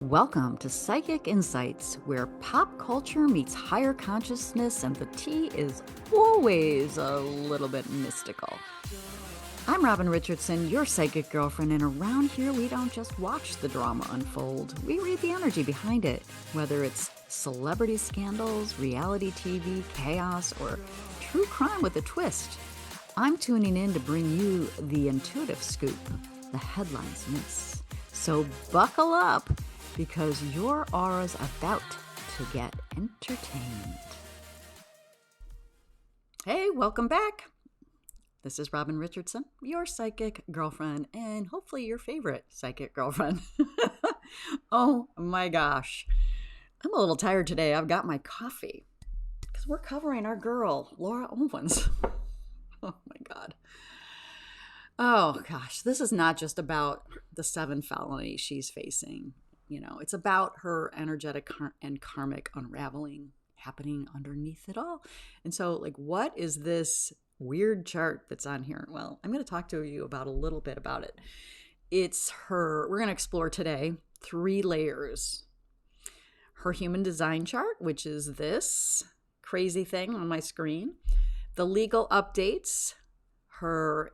Welcome to Psychic Insights, where pop culture meets higher consciousness and the tea is always a little bit mystical. I'm Robin Richardson, your psychic girlfriend, and around here we don't just watch the drama unfold, we read the energy behind it, whether it's celebrity scandals, reality TV, chaos, or true crime with a twist. I'm tuning in to bring you the intuitive scoop the headlines miss. So buckle up, because your aura's about to get entertained. Hey, welcome back. This is Robin Richardson, your psychic girlfriend, and hopefully your favorite psychic girlfriend. Oh my gosh. I'm a little tired today. I've got my coffee because we're covering our girl, Ronn Owens. Oh my God. Oh gosh, this is not just about the 7 felonies she's facing. You know, it's about her energetic and karmic unraveling happening underneath it all. And so, what is this weird chart that's on here? Well, I'm going to talk to you about a little bit about it. We're going to explore today 3 layers. Her human design chart, which is this crazy thing on my screen. The legal updates, her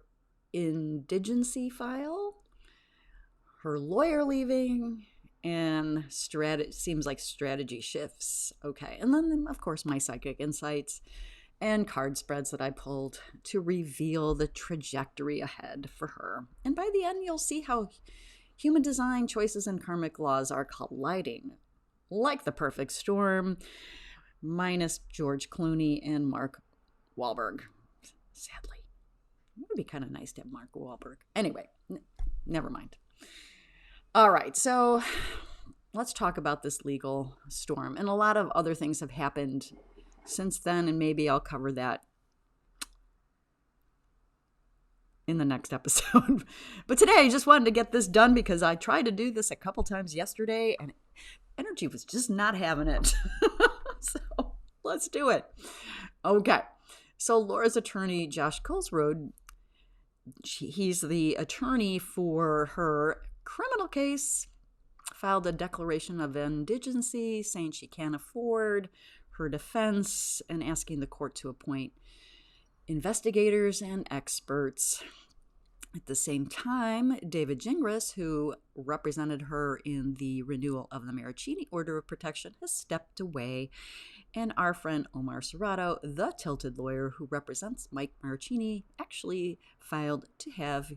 Indigency file, her lawyer leaving, and seems like strategy shifts. Okay. And then, of course, my psychic insights and card spreads that I pulled to reveal the trajectory ahead for her. And by the end, you'll see how human design choices and karmic laws are colliding like the perfect storm, minus George Clooney and Mark Wahlberg. Sadly. It would be kind of nice to have Mark Wahlberg. Anyway, never mind. All right, so let's talk about this legal storm. And a lot of other things have happened since then, and maybe I'll cover that in the next episode. But today, I just wanted to get this done because I tried to do this a couple times yesterday, and energy was just not having it. So let's do it. Okay, so Laura's attorney, Josh Colesroad, he's the attorney for her criminal case, filed a declaration of indigency saying she can't afford her defense and asking the court to appoint investigators and experts. At the same time, David Gingras, who represented her in the renewal of the Maricini Order of Protection, has stepped away. And our friend Omar Serrato, the tilted lawyer who represents Mike Maricini, actually filed to have,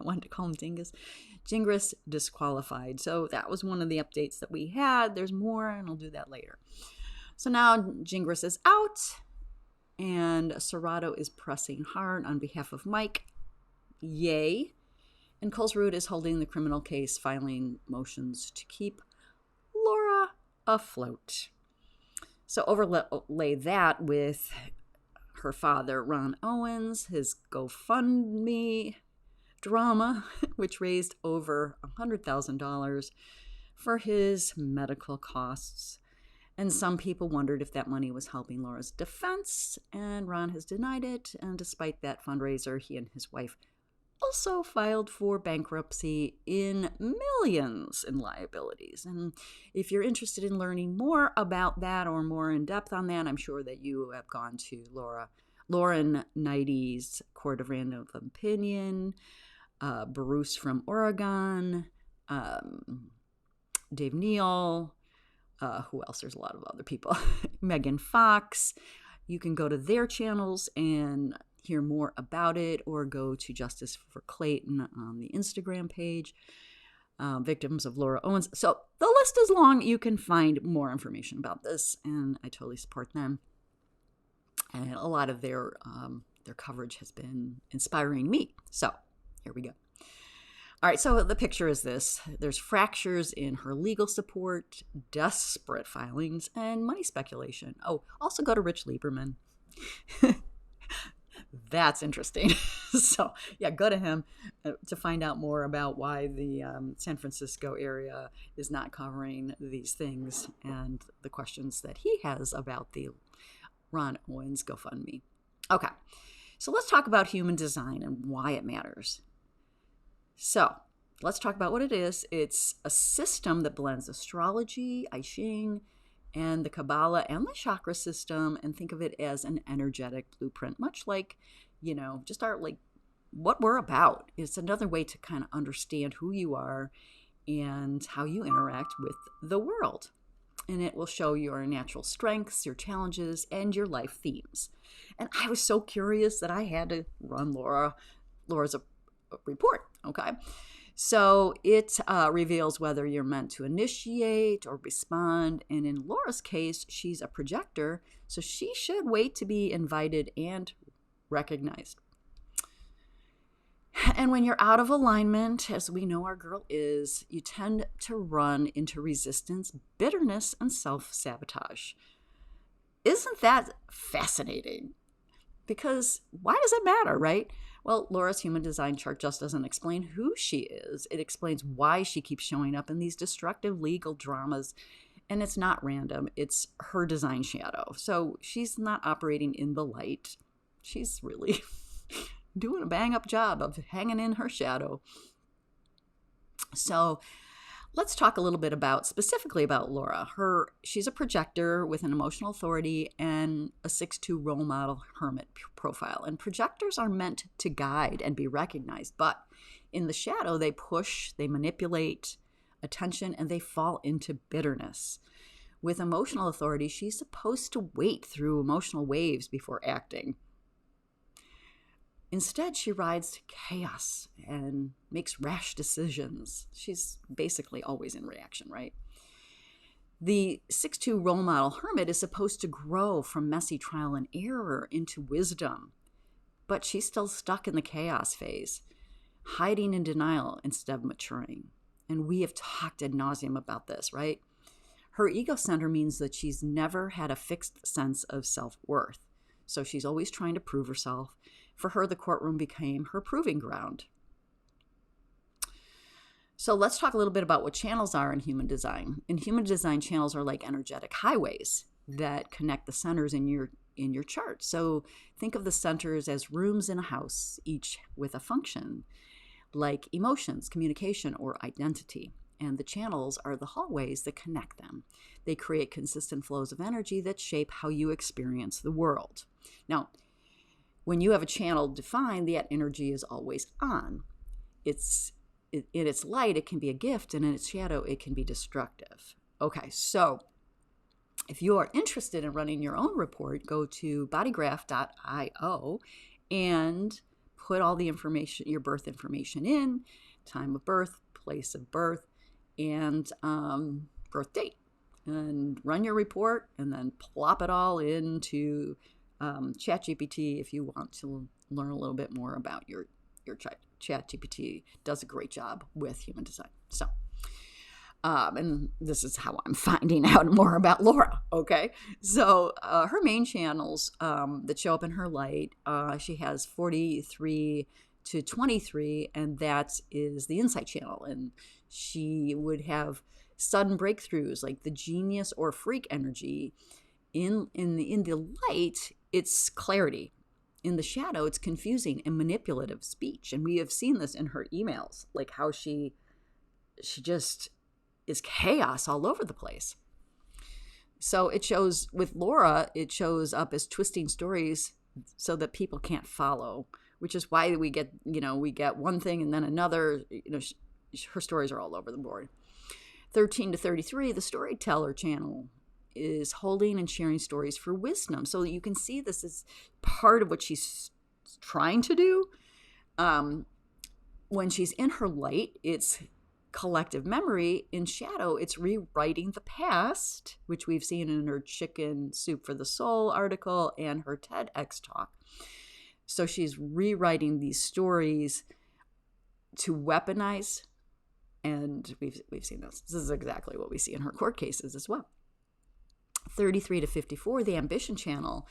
I wanted to call him Gingras disqualified. So that was one of the updates that we had. There's more, and I'll do that later. So now Gingras is out, and Serrato is pressing hard on behalf of Mike. Yay. And Colesroad is holding the criminal case, filing motions to keep Laura afloat. So overlay that with her father, Ronn Owens, his GoFundMe drama, which raised over $100,000 for his medical costs. And some people wondered if that money was helping Laura's defense, and Ron has denied it. And despite that fundraiser, he and his wife also filed for bankruptcy in millions in liabilities. And if you're interested in learning more about that or more in depth on that, I'm sure that you have gone to Lauren Knighty's Court of Random Opinion, Bruce from Oregon, Dave Neal, who else? There's a lot of other people. Megan Fox. You can go to their channels and hear more about it, or go to Justice for Clayton on the Instagram page, Victims of Laura Owens. So the list is long. You can find more information about this, and I totally support them. And a lot of their coverage has been inspiring me. So here we go. All right, so the picture is this. There's fractures in her legal support, desperate filings, and money speculation. Oh, also go to Rich Lieberman. That's interesting. So, yeah, go to him to find out more about why the San Francisco area is not covering these things and the questions that he has about the Ronn Owens GoFundMe. Okay, so let's talk about human design and why it matters. So, let's talk about what it is. It's a system that blends astrology, I Ching, and the Kabbalah and the chakra system, and think of it as an energetic blueprint, much like, just our like what we're about. It's another way to kind of understand who you are and how you interact with the world. And it will show your natural strengths, your challenges, and your life themes. And I was so curious that I had to run Laura's report, okay? So it reveals whether you're meant to initiate or respond. And in Laura's case, she's a projector, so she should wait to be invited and recognized. And when you're out of alignment, as we know our girl is, you tend to run into resistance, bitterness, and self-sabotage. Isn't that fascinating? Because why does it matter, right? Well, Laura's human design chart just doesn't explain who she is. It explains why she keeps showing up in these destructive legal dramas. And it's not random. It's her design shadow. So she's not operating in the light. She's really doing a bang-up job of hanging in her shadow. So let's talk a little bit specifically about Laura. She's a projector with an emotional authority and a 6'2" role model hermit profile. And projectors are meant to guide and be recognized, but in the shadow, they push, they manipulate attention, and they fall into bitterness. With emotional authority, she's supposed to wait through emotional waves before acting. Instead, she rides chaos and makes rash decisions. She's basically always in reaction, right? The 6'2" role model hermit is supposed to grow from messy trial and error into wisdom, but she's still stuck in the chaos phase, hiding in denial instead of maturing. And we have talked ad nauseum about this, right? Her ego center means that she's never had a fixed sense of self-worth. So she's always trying to prove herself. For her, the courtroom became her proving ground. So let's talk a little bit about what channels are in human design. In human design, channels are like energetic highways that connect the centers in your chart. So think of the centers as rooms in a house, each with a function, like emotions, communication, or identity. And the channels are the hallways that connect them. They create consistent flows of energy that shape how you experience the world. Now, when you have a channel defined, that energy is always on. In its light, it can be a gift, and in its shadow, it can be destructive. Okay, so if you are interested in running your own report, go to bodygraph.io and put all the information, your birth information in, time of birth, place of birth, and birth date, and run your report, and then plop it all into ChatGPT if you want to learn a little bit more about your chart. ChatGPT does a great job with human design. So, and this is how I'm finding out more about Laura, okay? So her main channels that show up in her light, she has 43 to 23, and that is the insight channel. And she would have sudden breakthroughs like the genius or freak energy. In the light, it's clarity. In the shadow, it's confusing and manipulative speech. And we have seen this in her emails, like how she just is chaos all over the place. So it shows with Laura, it shows up as twisting stories so that people can't follow, which is why we get one thing and then another. Her stories are all over the board. 13 to 33, the storyteller channel is holding and sharing stories for wisdom. So you can see this is part of what she's trying to do. When she's in her light, it's collective memory. In shadow, it's rewriting the past, which we've seen in her Chicken Soup for the Soul article and her TEDx talk. So she's rewriting these stories to weaponize, and we've seen this. This is exactly what we see in her court cases as well. 33 to 54, the ambition channel,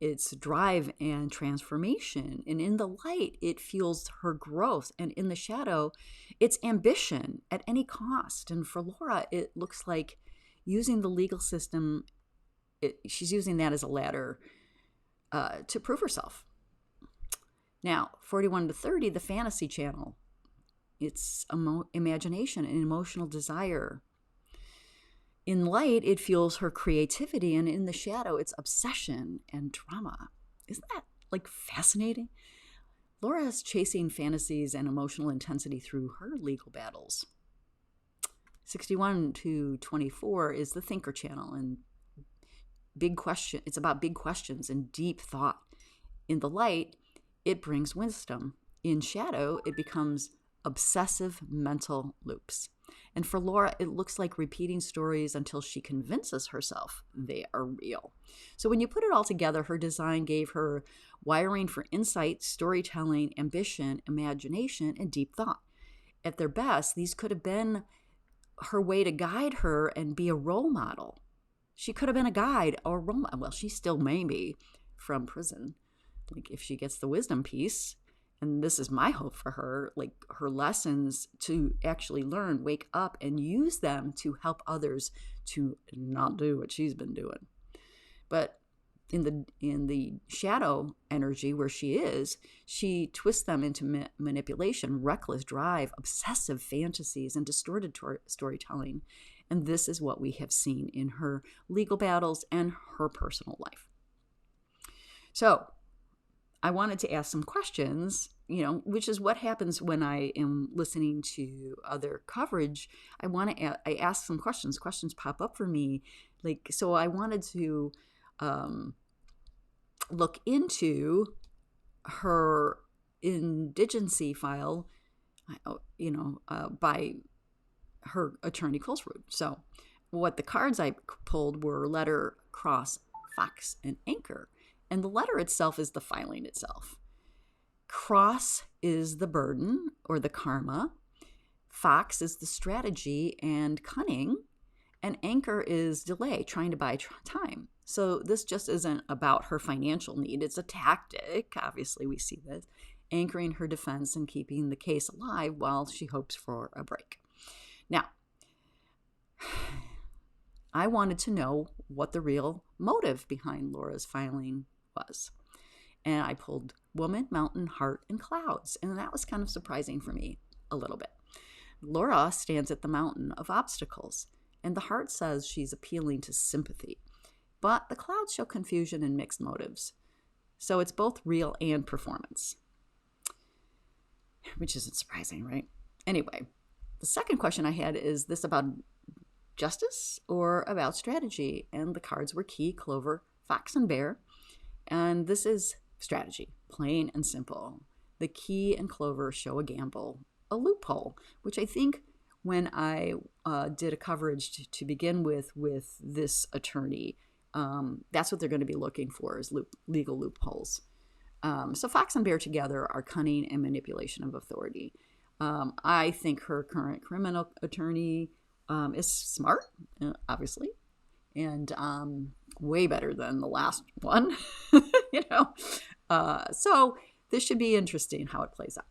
it's drive and transformation. And in the light, it fuels her growth. And in the shadow, it's ambition at any cost. And for Laura, it looks like using the legal system, she's using that as a ladder to prove herself. Now, 41 to 30, the fantasy channel. It's imagination and emotional desire. In light, it fuels her creativity, and in the shadow, it's obsession and drama. Isn't that like fascinating? Laura is chasing fantasies and emotional intensity through her legal battles. 61 to 24 is the thinker channel, and it's about big questions and deep thought. In the light, it brings wisdom. In shadow, it becomes obsessive mental loops. And for Laura, it looks like repeating stories until she convinces herself they are real. So when you put it all together, her design gave her wiring for insight, storytelling, ambition, imagination, and deep thought. At their best, these could have been her way to guide her and be a role model. She could have been a guide or role model. Well, she still may be from prison. Like if she gets the wisdom piece, and this is my hope for her, like her lessons to actually learn, wake up, and use them to help others to not do what she's been doing. But in the shadow energy where she twists them into manipulation, reckless drive, obsessive fantasies, and distorted storytelling. And this is what we have seen in her legal battles and her personal life. So I wanted to ask some questions, which is what happens when I am listening to other coverage. I ask some questions. Questions pop up for me. So I wanted to look into her indigency file, by her attorney Colesroot. So what the cards I pulled were letter, cross, fox, and anchor. And the letter itself is the filing itself. Cross is the burden or the karma. Fox is the strategy and cunning. And anchor is delay, trying to buy time. So this just isn't about her financial need. It's a tactic. Obviously, we see this. Anchoring her defense and keeping the case alive while she hopes for a break. Now, I wanted to know what the real motive behind Laura's filing was. And I pulled woman, mountain, heart, and clouds. And that was kind of surprising for me a little bit. Laura stands at the mountain of obstacles, and the heart says she's appealing to sympathy. But the clouds show confusion and mixed motives. So it's both real and performance, which isn't surprising, right? Anyway, the second question I had is this about justice or about strategy? And the cards were key, clover, fox, and bear. And this is strategy, plain and simple. The key and clover show a gamble, a loophole, which I think when I did a coverage to begin with this attorney, that's what they're going to be looking for is legal loopholes. So fox and bear together are cunning and manipulation of authority. I think her current criminal attorney is smart, obviously, and way better than the last one, So this should be interesting how it plays out.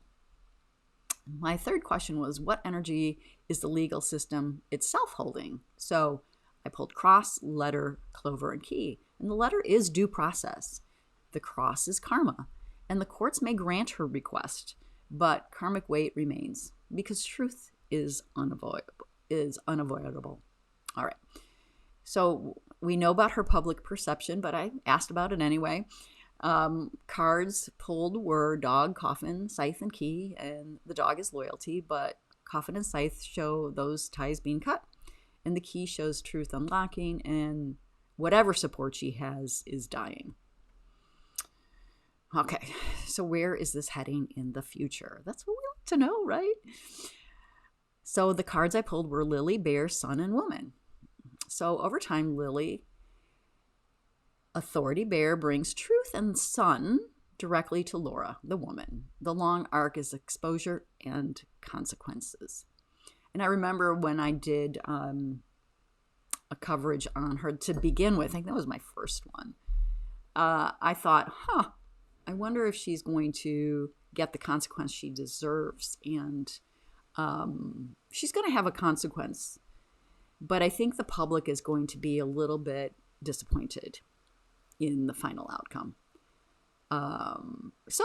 My third question was, what energy is the legal system itself holding? So I pulled cross, letter, clover, and key. And the letter is due process. The cross is karma. And the courts may grant her request, but karmic weight remains because truth is unavoidable. All right. So we know about her public perception, but I asked about it anyway. Cards pulled were dog, coffin, scythe, and key, and the dog is loyalty, but coffin and scythe show those ties being cut, and the key shows truth unlocking, and whatever support she has is dying. Okay, so where is this heading in the future? That's what we like to know, right? So the cards I pulled were Lily, Bear, Sun, and Woman. So over time, Lily, authority, Bear, brings truth, and Sun directly to Laura, the woman. The long arc is exposure and consequences. And I remember when I did a coverage on her to begin with, I think that was my first one. I thought, I wonder if she's going to get the consequence she deserves. And she's going to have a consequence. But I think the public is going to be a little bit disappointed in the final outcome. So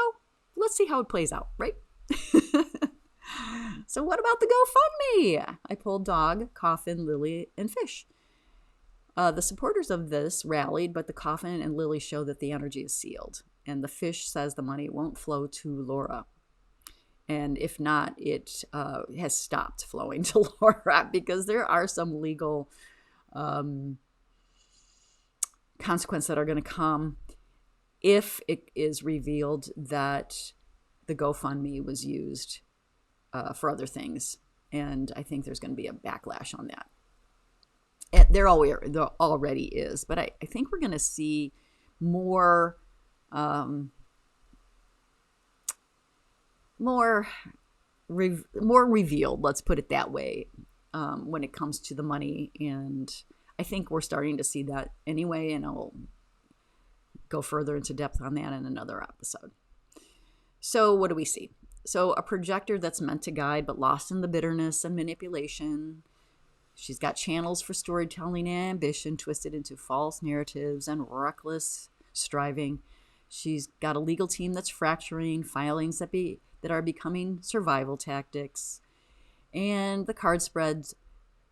let's see how it plays out, right? So what about the GoFundMe? I pulled dog, coffin, lily, and fish. The supporters of this rallied, but the coffin and lily show that the energy is sealed. And the fish says the money won't flow to Laura. And if not, it has stopped flowing to Laura because there are some legal consequences that are going to come if it is revealed that the GoFundMe was used for other things. And I think there's going to be a backlash on that. There already is, but I think we're going to see more revealed, let's put it that way, when it comes to the money. And I think we're starting to see that anyway, and I'll go further into depth on that in another episode. So what do we see? So a projector that's meant to guide, but lost in the bitterness and manipulation. She's got channels for storytelling and ambition twisted into false narratives and reckless striving. She's got a legal team that's fracturing, filings that are becoming survival tactics, and the card spreads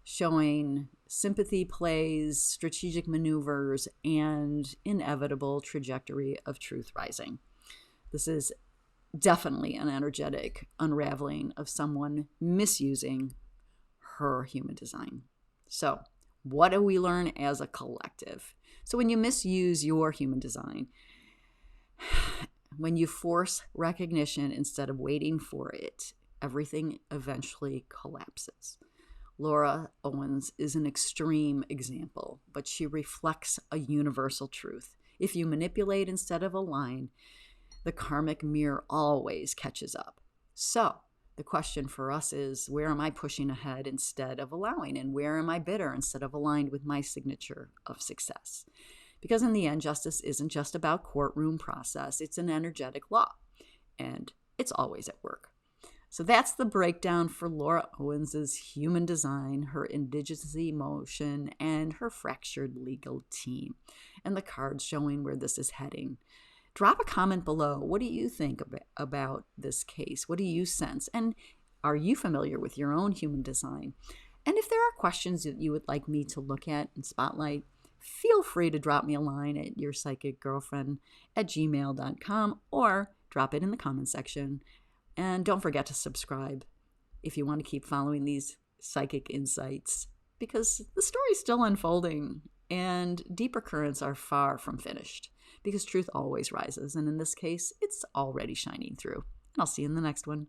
showing sympathy plays, strategic maneuvers, and inevitable trajectory of truth rising. This is definitely an energetic unraveling of someone misusing her human design. So, what do we learn as a collective? So when you misuse your human design, when you force recognition instead of waiting for it, everything eventually collapses. Laura Owens is an extreme example, but she reflects a universal truth. If you manipulate instead of align, the karmic mirror always catches up. So, the question for us is, where am I pushing ahead instead of allowing? And where am I bitter instead of aligned with my signature of success? Because in the end, justice isn't just about courtroom process. It's an energetic law, and it's always at work. So that's the breakdown for Laura Owens's human design, her indigency motion, and her fractured legal team, and the cards showing where this is heading. Drop a comment below. What do you think about this case? What do you sense? And are you familiar with your own human design? And if there are questions that you would like me to look at and spotlight, feel free to drop me a line at yourpsychicgirlfriend@gmail.com or drop it in the comment section. And don't forget to subscribe if you want to keep following these psychic insights, because the story's still unfolding and deeper currents are far from finished, because truth always rises. And in this case, it's already shining through. And I'll see you in the next one.